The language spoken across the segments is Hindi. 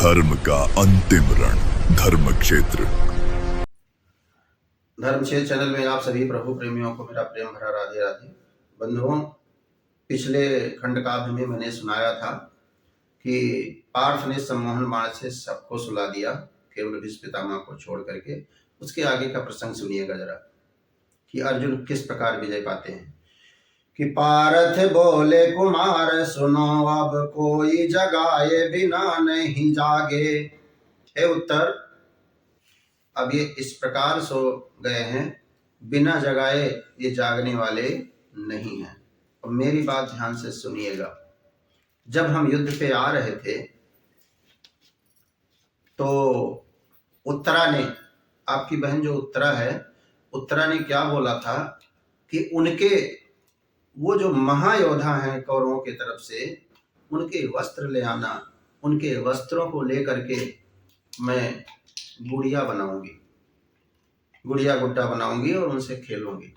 धर्म का अंतिम रण धर्म क्षेत्र। धर्म क्षेत्र चैनल में आप सभी प्रभु प्रेमियों को मेरा प्रेम भरा राधे राधे। बंधुओं, पिछले खंडकाव्य में मैंने सुनाया था कि पार्थ ने सम्मोहन बाण से सबको सुला दिया, केवल भीष्म पितामह को छोड़ करके। उसके आगे का प्रसंग सुनिएगा जरा कि अर्जुन किस प्रकार विजय पाते हैं। कि पार्थ बोले कुमार सुनो, अब कोई जगाए बिना नहीं जागे। हे उत्तर, अब ये इस प्रकार सो गए हैं, बिना जगाए ये जागने वाले नहीं हैं। और मेरी बात ध्यान से सुनिएगा। जब हम युद्ध पे आ रहे थे तो उत्तरा ने, आपकी बहन जो उत्तरा है, उत्तरा ने क्या बोला था कि उनके वो जो महायोद्धा हैं कौरवों की तरफ से, उनके वस्त्र ले आना, उनके वस्त्रों को लेकर के मैं गुड़िया बनाऊंगी, गुड़िया गुड्डा बनाऊंगी और उनसे खेलूंगी।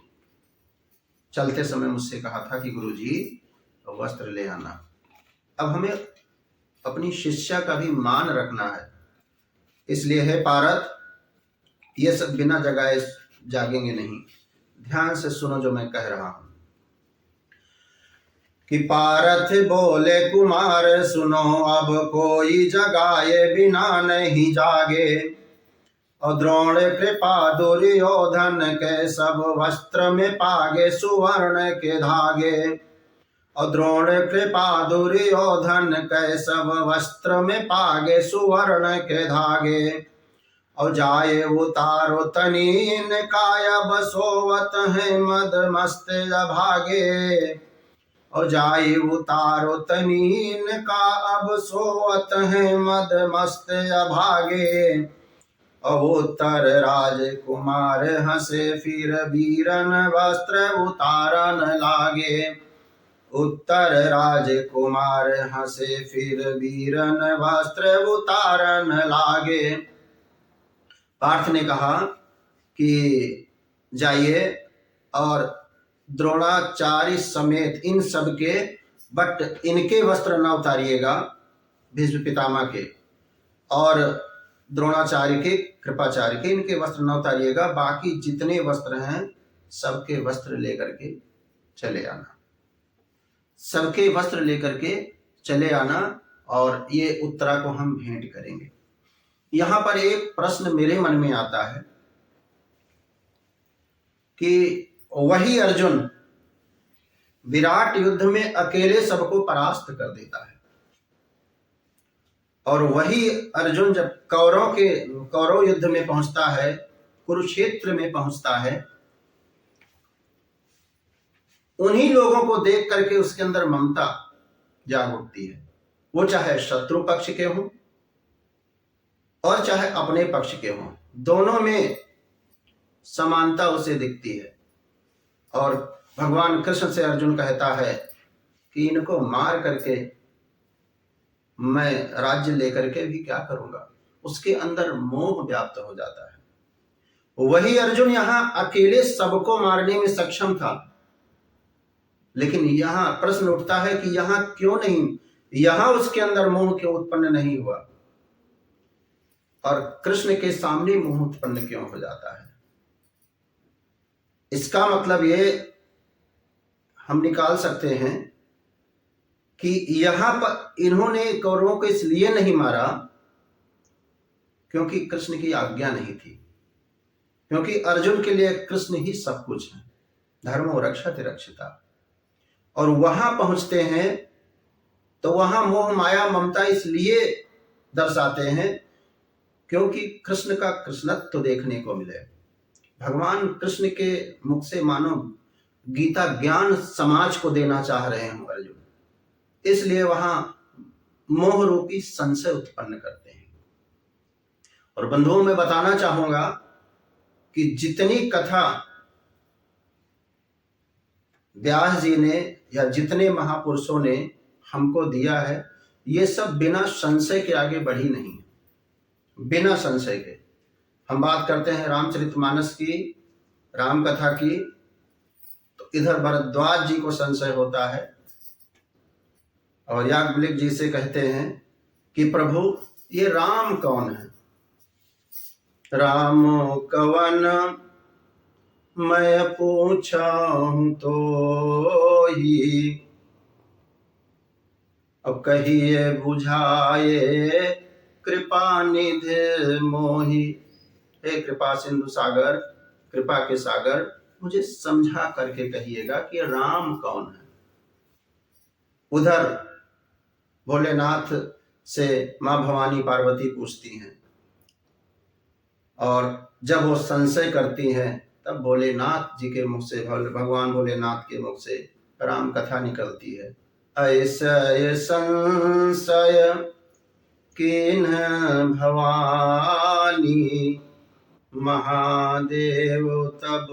चलते समय मुझसे कहा था कि गुरुजी वस्त्र ले आना। अब हमें अपनी शिष्या का भी मान रखना है, इसलिए है पारत, ये सब बिना जगाए जागेंगे नहीं। ध्यान से सुनो जो मैं कह रहा हूं। कि पारथ बोले कुमार सुनो, अब कोई जगाए बिना नहीं जागे। और द्रोण कृपा दुर्योधन के सब वस्त्र में पागे सुवर्ण के धागे। और द्रोण कृपा दुर्योधन के सब वस्त्र में पागे सुवर्ण के धागे। और जाए उतारो तनीन कायब सोवत है मद मस्त अभागे। और जाए उतारो तनीन का अब सोवत है मद मस्त अभागे। और उत्तर राजकुमार हंसे फिर वीरन वस्त्र उतारन लागे। उत्तर राजकुमार हंसे फिर वीरन वस्त्र उतारन लागे। पार्थ ने कहा कि जाइए और द्रोणाचार्य समेत इन सब के, बट इनके वस्त्र न उतारिएगा, भीष्म पितामह के और द्रोणाचार्य के, कृपाचार्य के, इनके वस्त्र न उतारिएगा। बाकी जितने वस्त्र हैं सबके वस्त्र लेकर के चले आना, सबके वस्त्र लेकर के चले आना और ये उत्तरा को हम भेंट करेंगे। यहां पर एक प्रश्न मेरे मन में आता है कि वही अर्जुन विराट युद्ध में अकेले सबको परास्त कर देता है, और वही अर्जुन जब कौरव युद्ध में पहुंचता है, कुरुक्षेत्र में पहुंचता है, उन्हीं लोगों को देख करके उसके अंदर ममता जाग उठती है। वो चाहे शत्रु पक्ष के हों और चाहे अपने पक्ष के हों, दोनों में समानता उसे दिखती है। और भगवान कृष्ण से अर्जुन कहता है कि इनको मार करके मैं राज्य लेकर के भी क्या करूंगा। उसके अंदर मोह व्याप्त हो जाता है। वही अर्जुन यहां अकेले सबको मारने में सक्षम था, लेकिन यहां प्रश्न उठता है कि यहां क्यों नहीं, यहां उसके अंदर मोह क्यों उत्पन्न नहीं हुआ और कृष्ण के सामने मोह उत्पन्न क्यों हो जाता है। इसका मतलब ये हम निकाल सकते हैं कि यहां पर इन्होंने कौरवों को इसलिए नहीं मारा क्योंकि कृष्ण की आज्ञा नहीं थी, क्योंकि अर्जुन के लिए कृष्ण ही सब कुछ है, धर्मो रक्षते रक्षिता। और वहां पहुंचते हैं तो वहां मोह माया ममता इसलिए दर्शाते हैं क्योंकि कृष्ण का कृष्णत्व देखने को मिले। भगवान कृष्ण के मुख से मानो गीता ज्ञान समाज को देना चाह रहे हैं अर्जुन, इसलिए वहां मोह रूपी संशय उत्पन्न करते हैं। और बंधुओं, मैं बताना चाहूंगा कि जितनी कथा व्यास जी ने या जितने महापुरुषों ने हमको दिया है, ये सब बिना संशय के आगे बढ़ी नहीं, बिना संशय के। हम बात करते हैं रामचरितमानस की, राम कथा की, तो इधर भरद्वाज जी को संशय होता है और याज्ञवल्क्य जी से कहते हैं कि प्रभु ये राम कौन है? राम कवन मैं पूछाऊं तो ही, अब कहिए बुझाए कृपा निधि मोहि। हे कृपा सिंधु सागर, कृपा के सागर, मुझे समझा करके कहिएगा कि राम कौन है। उधर भोलेनाथ से माँ भवानी पार्वती पूछती हैं, और जब वो संशय करती हैं तब भोलेनाथ जी के मुख से, भगवान भोलेनाथ के मुख से राम कथा निकलती है। ऐसा संशय किन्ह भवानी, महादेव तब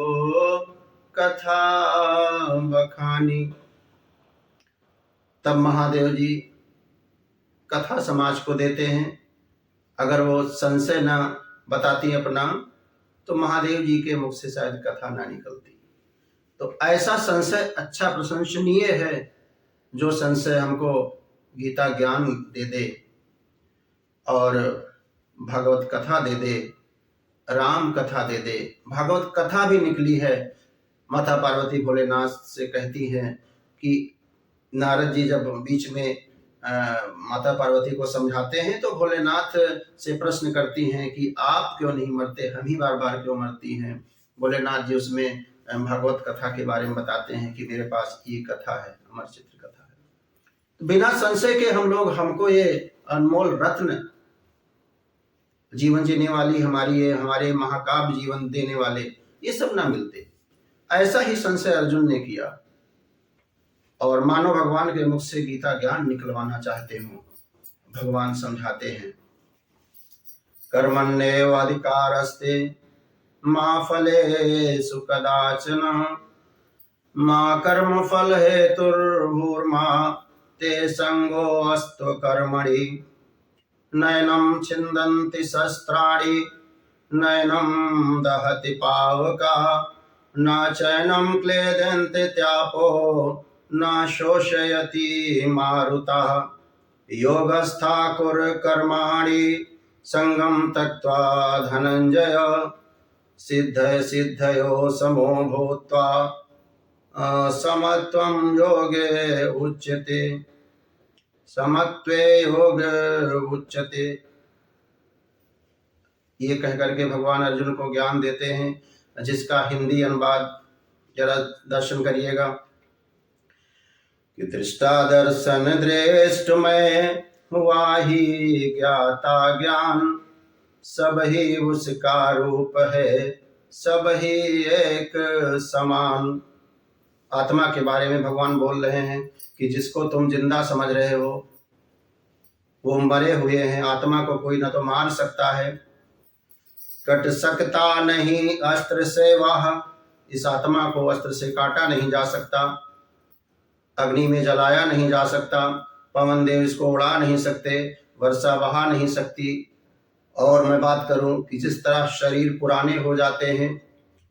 कथा बखानी। तब महादेव जी कथा समाज को देते हैं। अगर वो संशय न बताती अपना तो महादेव जी के मुख से शायद कथा ना निकलती। तो ऐसा संशय अच्छा प्रशंसनीय है, जो संशय हमको गीता ज्ञान दे दे और भागवत कथा दे दे, राम कथा दे दे। भागवत कथा भी निकली है। माता पार्वती भोलेनाथ से कहती हैं कि नारद जी जब बीच में माता पार्वती को समझाते हैं तो भोलेनाथ से प्रश्न करती हैं कि आप क्यों नहीं मरते, हम ही बार बार क्यों मरती हैं। भोलेनाथ जी उसमें भागवत कथा के बारे में बताते हैं कि मेरे पास ये कथा है, अमर चित्र कथा है। तो बिना संशय के हमको ये अनमोल रत्न जीवन जीने वाली हमारे महाकाव्य जीवन देने वाले ये सब ना मिलते। ऐसा ही संशय अर्जुन ने किया और मानव भगवान के मुख से गीता ज्ञान निकलवाना चाहते हो। भगवान समझाते हैं, कर्मण्येव अधिकारस्ते मा फलेषु कदाचन, मा कर्म फल हेतुर्भूर्मा ते संगोऽस्तु कर्मणि, नैनं छिन्दन्ति शस्त्राणि नैनं दहति पावका, न चैनं क्लेदन्ति त्यापो न शोषयति मारुतः, योगस्था कुर कर्माणि संगम त्यक्त्वा धनंजय, सिद्ध सिद्धयो समो भूत्वा समत्वं योगे उच्यते, समत्वे योग उच्यते। ये कह करके भगवान अर्जुन को ज्ञान देते हैं, जिसका हिंदी अनुवाद जरा दर्शन करिएगा कि दृष्टा दर्शन दृष्ट में हुआ ही ज्ञाता ज्ञान, सब ही उसका रूप है सब ही एक समान। आत्मा के बारे में भगवान बोल रहे हैं कि जिसको तुम जिंदा समझ रहे हो वो मरे हुए हैं। आत्मा को कोई न तो मार सकता है, कट सकता नहीं अस्त्र से वह, इस आत्मा को अस्त्र से काटा नहीं जा सकता, अग्नि में जलाया नहीं जा सकता, पवन देव इसको उड़ा नहीं सकते, वर्षा बहा नहीं सकती। और मैं बात करूं कि जिस तरह शरीर पुराने हो जाते हैं,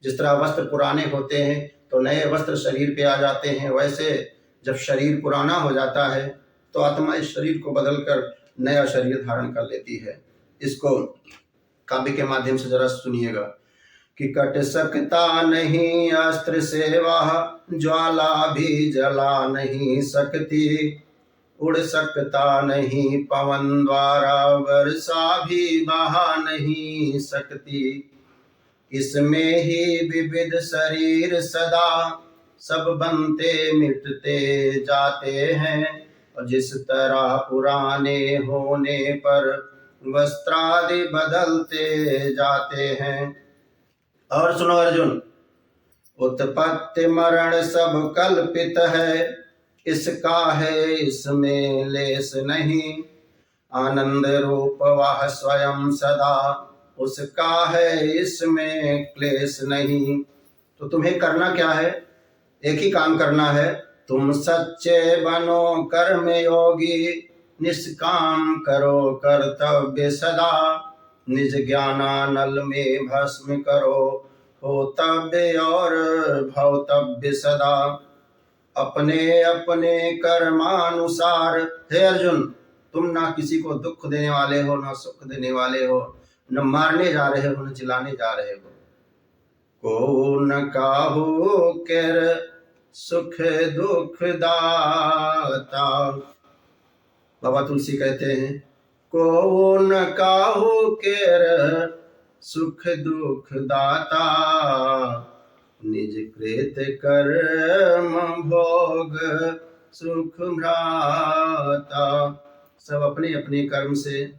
जिस तरह वस्त्र पुराने होते हैं तो नए वस्त्र शरीर पे आ जाते हैं, वैसे जब शरीर पुराना हो जाता है तो आत्मा इस शरीर को बदलकर नया शरीर धारण कर लेती है। इसको काव्य के माध्यम से जरा सुनिएगा कि कट सकता नहीं अस्त्र से वह, ज्वाला भी जला नहीं सकती, उड़ सकता नहीं पवन द्वारा, वर्षा भी बहा नहीं सकती, इसमें ही विविध शरीर सदा, सब बनते मिटते जाते हैं, और जिस तरह पुराने होने पर वस्त्रादि बदलते जाते हैं। और सुनो अर्जुन, उत्पत्ति मरण सब कल्पित है, इसका है इसमें लेस नहीं, आनंद रूप वह स्वयं सदा, उसका है इसमें क्लेश नहीं। तो तुम्हें करना क्या है? एक ही काम करना है, तुम सच्चे बनो कर्म योगी, निष्काम करो कर्तव्य सदा, निज ज्ञानानल में भस्म करो होतव्य और भवतव्य सदा। अपने अपने कर्मानुसार, हे अर्जुन तुम ना किसी को दुख देने वाले हो, ना सुख देने वाले हो, न मारने जा रहे हो, न चिल्लाने जा रहे हो। को न काहू केर सुख दुख दाता। बाबा तुलसी कहते हैं, को न काहू केर सुख दुख दाता, निज कृत कर्म भोग सुख भ्राता। सब अपने अपने कर्म से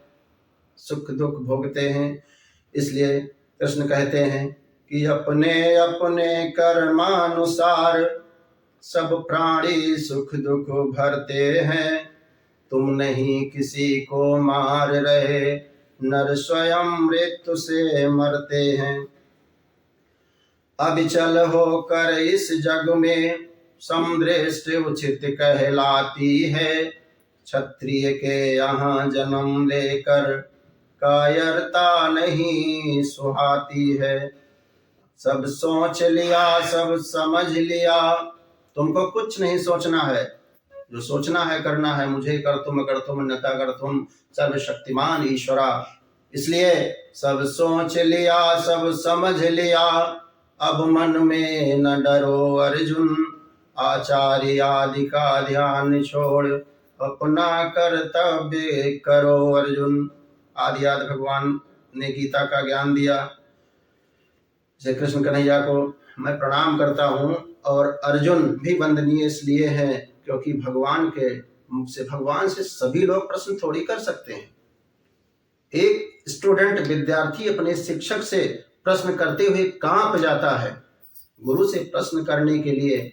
सुख दुख भोगते हैं। इसलिए कृष्ण कहते हैं कि अपने अपने कर्मानुसार सब प्राणी सुख दुख भरते हैं। तुम नहीं किसी को मार रहे, नर स्वयं मृत्यु से मरते हैं। अविचल होकर इस जग में समदृष्टि उचित कहलाती है। क्षत्रिय के यहाँ जन्म लेकर कायरता नहीं सुहाती है। सब सोच लिया, सब समझ लिया, तुमको कुछ नहीं सोचना है। जो सोचना है करना है, मुझे कर तुम अन्यथा कर तुम, सर्वशक्तिमान ईश्वरा। इसलिए सब सोच लिया, सब समझ लिया, अब मन में न डरो अर्जुन। आचार्य आदि का ध्यान छोड़ अपना कर्तव्य करो अर्जुन। आदि भगवान ने गीता का ज्ञान दिया। श्री कृष्ण कन्हैया को मैं प्रणाम करता हूँ। और अर्जुन भी वंदनीय इसलिए है क्योंकि भगवान के मुख से, भगवान से सभी लोग प्रश्न थोड़ी कर सकते हैं। एक स्टूडेंट विद्यार्थी अपने शिक्षक से प्रश्न करते हुए कांप जाता है। गुरु से प्रश्न करने के लिए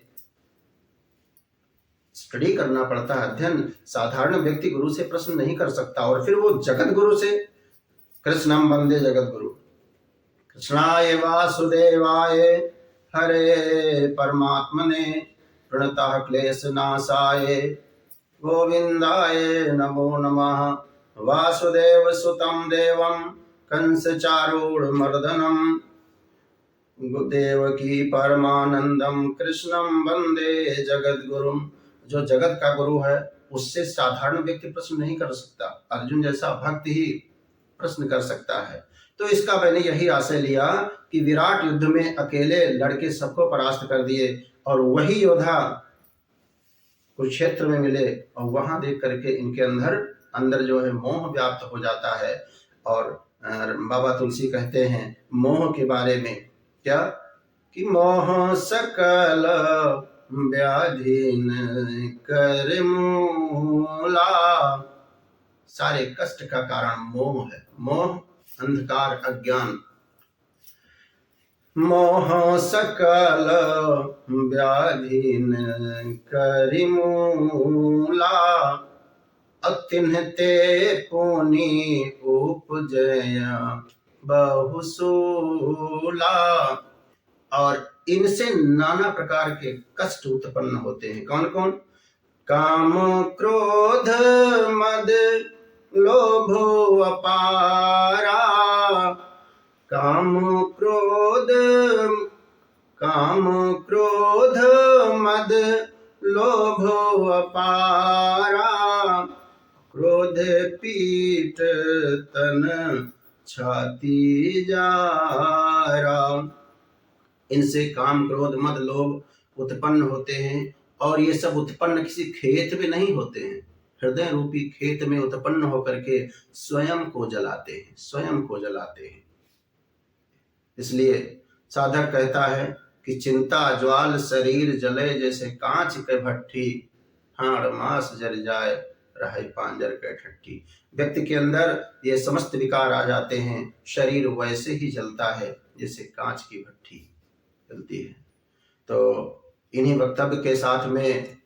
स्टडी करना पड़ता है, अध्ययन। साधारण व्यक्ति गुरु से प्रश्न नहीं कर सकता। और फिर वो जगत गुरु से, कृष्णम वंदे जगत गुरु। कृष्णाय वासुदेवाय हरे परमात्मने प्रणतः क्लेशनाशाय गोविंदाय नमो नमः। वासुदेव सुतं देवं कंसचारूढमर्दनम् देवकी परमानंदम कृष्णम वंदे जगद्गुरुम। जो जगत का गुरु है उससे साधारण व्यक्ति प्रश्न नहीं कर सकता। अर्जुन जैसा भक्त ही प्रश्न कर सकता है। तो इसका मैंने यही आशय लिया कि विराट युद्ध में अकेले लड़के सबको परास्त कर दिए और वही योद्धा कुरुक्षेत्र में मिले और वहां देख करके इनके अंदर जो है मोह व्याप्त हो जाता है। और बाबा तुलसी कहते हैं मोह के बारे में क्या, कि मोह सकल व्याधिन कर मूला। सारे कष्ट का कारण मोह है। मोह अंधकार अज्ञान। मोह सकल व्याधिन कर मूला, अतिन्हते पुनि उपजय बहुसूला। और इनसे नाना प्रकार के कष्ट उत्पन्न होते हैं। कौन कौन? काम क्रोध मद लोभ अपारा। काम क्रोध मद लोभ अपारा, क्रोध पीठ तन छाती जारा। इनसे काम क्रोध मद लोभ उत्पन्न होते हैं। और ये सब उत्पन्न किसी खेत में नहीं होते हैं, हृदय रूपी खेत में उत्पन्न होकर के स्वयं को जलाते हैं, स्वयं को जलाते हैं। इसलिए साधक कहता है कि चिंता ज्वाल शरीर जले, जैसे कांच के भट्ठी, हाड़ मास जल जाए रहे पांजर के ठट्ठी। व्यक्ति के अंदर ये समस्त विकार आ जाते हैं, शरीर वैसे ही जलता है जैसे कांच की भट्ठी जलती है। तो इन्हीं वक्तव्य के साथ में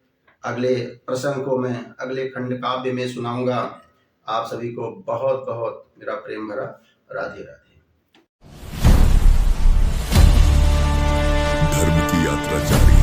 अगले प्रसंग को मैं अगले खंड काव्य में सुनाऊंगा। आप सभी को बहुत बहुत मेरा प्रेम भरा राधे राधे। धर्म की यात्रा जारी